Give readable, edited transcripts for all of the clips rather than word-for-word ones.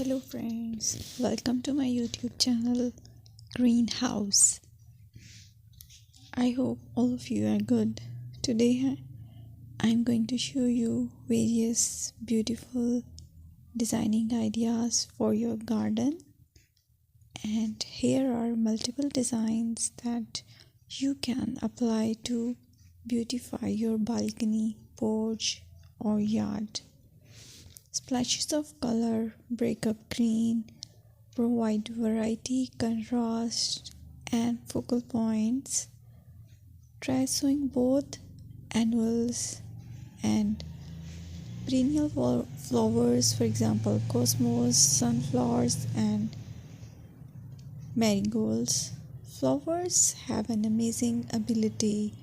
Hello friends, welcome to my YouTube channel Greenhouse. I hope all of you are good. Today I'm going to show you various beautiful designing ideas for your garden, and here are multiple designs that you can apply to beautify your balcony, porch or yard. Splashes of color break up green, provide variety, contrast, and focal points. Try sowing both annuals and perennial flowers, for example, cosmos, sunflowers, and marigolds. Flowers have an amazing ability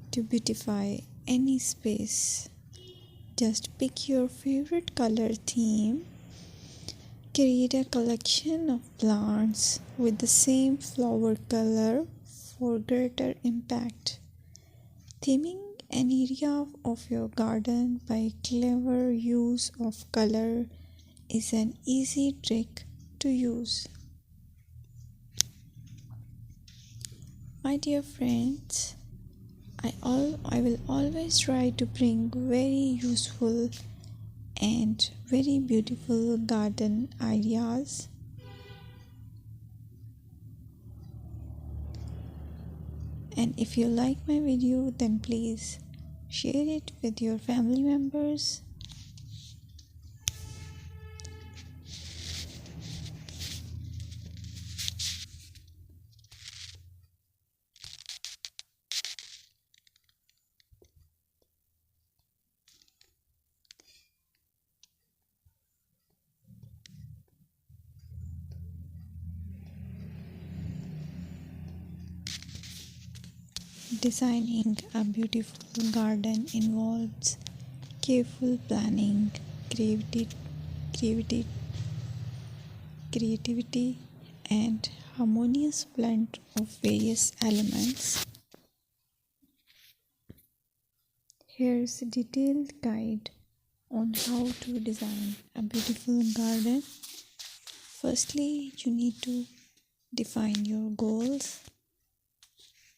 to beautify any space. Just pick your favorite color theme. Create a collection of plants with the same flower color for greater impact. Theming an area of your garden by clever use of color is an easy trick to use. My dear friends, I will always try to bring very useful and very beautiful garden ideas. And if you like my video, then please share it with your family members. Designing a beautiful garden involves careful planning, creativity, creativity, and harmonious blend of various elements. Here's a detailed guide on how to design a beautiful garden. Firstly, you need to define your goals.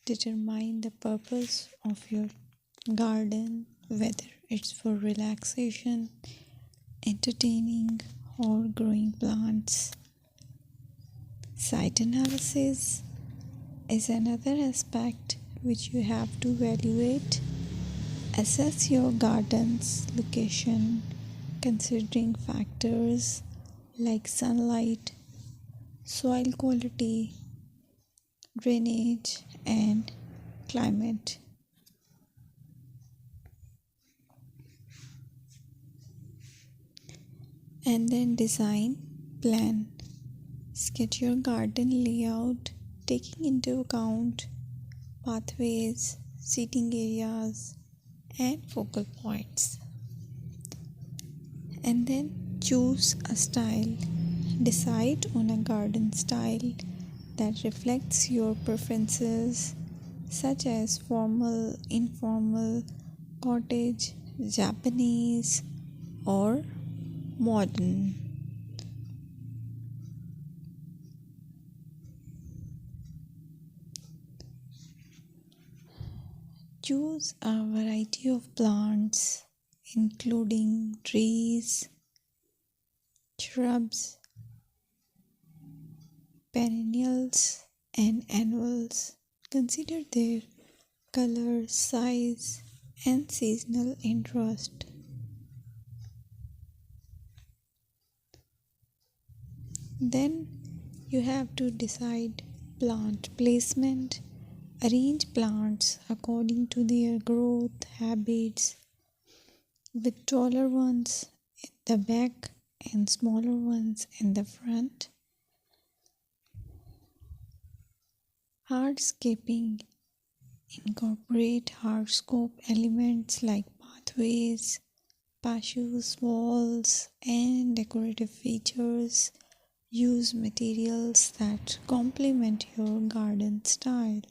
Determine the purpose of your garden, whether it's for relaxation, entertaining, or growing plants. Site analysis is another aspect which you have to evaluate. Assess your garden's location, considering factors like sunlight, soil quality, drainage, and climate. And then design, plan. Sketch your garden layout, taking into account pathways, seating areas, and focal points. And then choose a style. Decide on a garden style that reflects your preferences, such as formal, informal, cottage, Japanese, or modern. Choose a variety of plants, including trees, shrubs, perennials, and annuals. Consider their color, size, and seasonal interest. Then you have to decide plant placement. Arrange plants according to their growth habits, with taller ones in the back and smaller ones in the front. Hardscaping. Incorporate hardscape elements like pathways, patios, walls, and decorative features. Use materials that complement your garden style.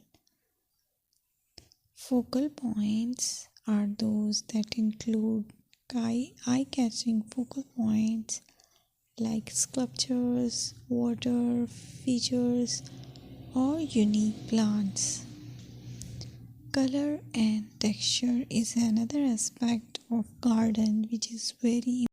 Focal points are those that include eye-catching focal points like sculptures, water features, or unique plants. Color and texture is another aspect of garden which is very